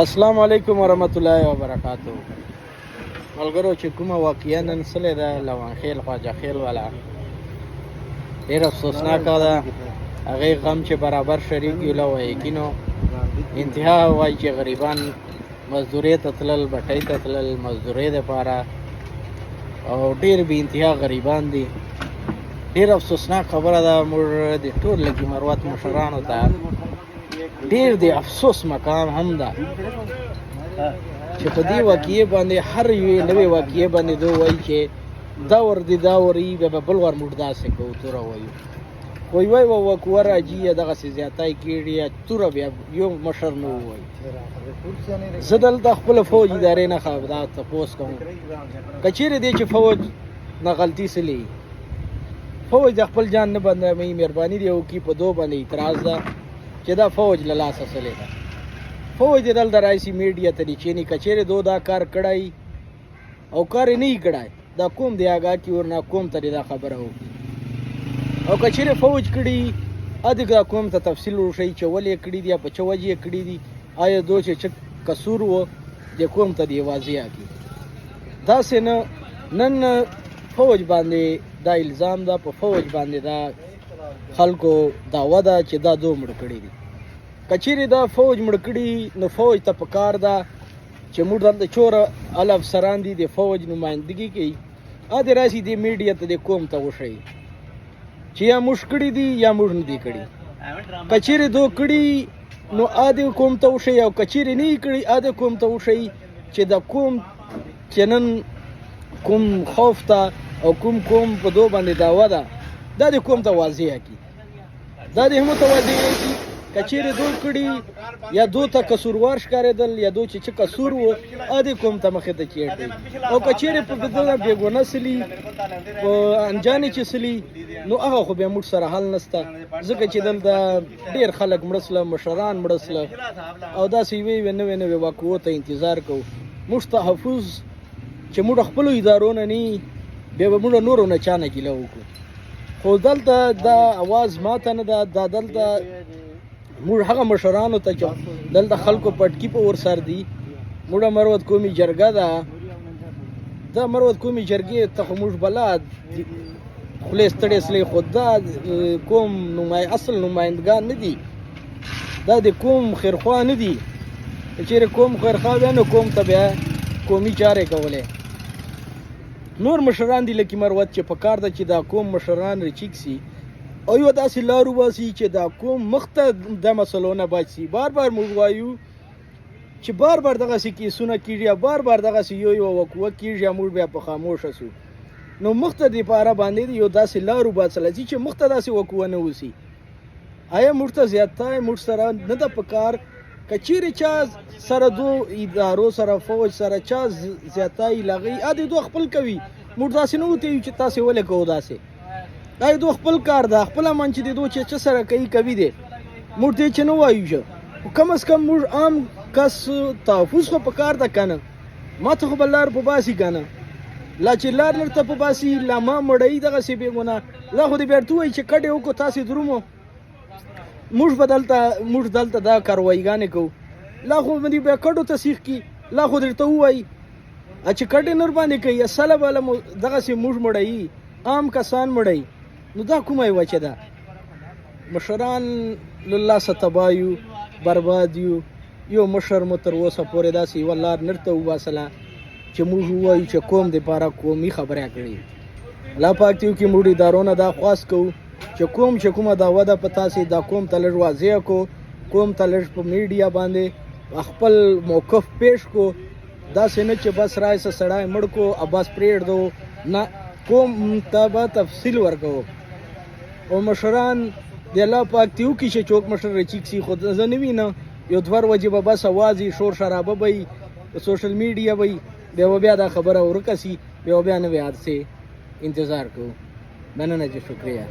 السلام علیکم ورحمت الله وبرکاتو. ملګرو چې کومه واقعیا نن سلی ده لوان خیل خواجه خیل والا ډېر افسوسناکه ده. هغې غم چې برابر شریک یو له وایکینو انتها وایي چې غریبان مزدورۍ ته تلل، بټۍ ته تلل مزدورۍ دپاره، او ډېر بې انتها غریبان دي. ډېر افسوسناک خبره ده. موږ د ټول لږي مروت مشرانو ته ډېر د افسوس مقام هم ده چې په دې واقعې باندې هر یوې نوې واقعې باندې دو وایي چې دا ور دي دا وري بیا به بل ور موږ داسې کوو توره وایو. وایي وایي وقوه راځي یا دغسې زیاتی کېږي یا توره بیا یو مشر نه ووایي. زه دلته خپله فوج ادارې نه دا تپوس کوم که چیرې دی چې فوج نه غلطي سلی فوج د خپل جان نه بندوي، مهرباني دې وکړي په دو باندې اعتراض ده چې دا فوج له لاسه سلی ده. فوج دې دلته راشي میډیا ته دې کښېني که چیرې دو دا کار کړی او کار یې نه وي کړی دا قوم دې آګاه کړي ورنه قوم ته دې دا خبره وکړي، او که چیرې فوج کړي ا دې دا قوم ته تفصیل وښیي چې ولې یې کړي دي یا په څه وجې یې کړي دي، آیا دو چې څه قصور و دې قوم ته دې واضح کړي. داسې نه نن فوج باندې دا الزام ده، په فوج باندې دا خلکو دعوه ده چې دا دو مړ کړي دي. که چیرې دا فوج مړ کړي نو فوج ته پکار ده چې موږ دلته چوره ال افسران دي د فوج نمایندګي کوي، ا دې راشي دې میډیا ته دې قوم ته وښیي چې یا موږ کړي دي یا موږ نه دي کړي. که چیرې دو کړي نو ا دې قوم ته وښیي، او که چیرې نه یې کړي ا دې قوم ته وښیي چې د قوم چې نن کوم خوف ته او کوم قوم په دو باندې دعوه ده دا دې قوم ته واضح کړي، دا دې هم متوجه کړي. که چیرې دو کړي یا دو ته قصوروار ښکارېدل یا دو چې څه قصور و ا دې قوم ته مخې ته چیټي، او که چیرې په دغه بېګونه سلي په انجانې چې سلي نو هغه خو بیا موږ سره حل نشته، ځکه چې دلته ډېر خلک مړه سله، مشران مړه سله، او داسې یوې نوې واقعو ته انتظار کوو. موږ تحفظ چې موږ خپلو ادارو نه نه بیا به موږ نورو نه چا نه ګیله وکړو، خو دلته دا اواز ماته نه ده. دا دلته موږ هغه مشرانو ته چې دلته خلکو پټکي په ورسر دي، موږ مروت قومي جرګه ده، دا مروت قومي جرګې ته خو موږ بلا خولې ستړې سلې، خو دا قوم اصل نمایندګان نه دي، دا د قوم خیرخوا نه دي. که چیرې قوم خیرخوا بیا نو قوم ته بیا قومي چارې کولې. نور مشران دي لکه مروت چې په کار ده چې دا قوم مشران رچیک سي او یو داسې لار وباسي چې دا قوم مخته د مسلو نه بچ سي. بار بار موږ وایو چې بار بار دغسې کیسونه کېږي یا بار بار دغسې یو وقوه کېږي، موږ بیا په خاموشه سو. نو مخته دپاره باندې یو داسې لار وباسله چې مخته داسې وقوه نه وسي. آیا موږ ته زیاتی موږ سره نه ده په کار؟ که چیرې چا سره دو ادارو سره فوج سره چا زیاتی لغوي ا دې دو خپل کوي، موږ داسې نه وته یو چې تاسې ولې کوو داسې، دا دو خپل کار ده، خپله من چې د دو چې څه سره کوي دی، موږ دې چې نه وایو چې کم از کم موږ عام کس تحفظ خو په کار ده که نه، ما ته خو به لار په باسي که نه، لا چې لار لرته په باسي لا ما مړوي دغسې بېګناه، لا خو دې بیا ورته ووایي چې کډې وکړو تاسې درومو موږ دلته دا کارواییګانې کوو، لا خو دې بیا کډو ته سیخ کړي، لا خو درته ووایي چې کډې نور باندې کوي یا سله بله دغسې موږ مړوي، عام کسان مړوي، نو دا کومه یې وجه ده؟ مشران له لاسه تباه یو، برباد یو مشر مو تر اوسه پورې داسې یوه لار نرته وباسله چې موږ ووایو چې قوم دپاره قومي خبرې کړي. الله پاک دې وکړي موږ ادارو نه دا خواست کوو چې قوم چې کومه دعوه ده په تاسې دا قوم ته لږ واضح کړو، قوم ته لږ په میډیا باندې خپل موقف پیش کړو، داسې نه چې بس رایسه سړی مړ کړو او بس پرېږدو، نه قوم ته به تفصیل ورکوو. او مشران د الله پاک دې وکړي چې څوک مشر رچیک سي، خو زه نه وینم یو دوه ورځې به بس اوازې شور شرابه به وي، سوشل میډیا به وي، بیا دا خبره ورکه سي، بیا نوې حادثې انتظار کوو. مننه چې شکریه.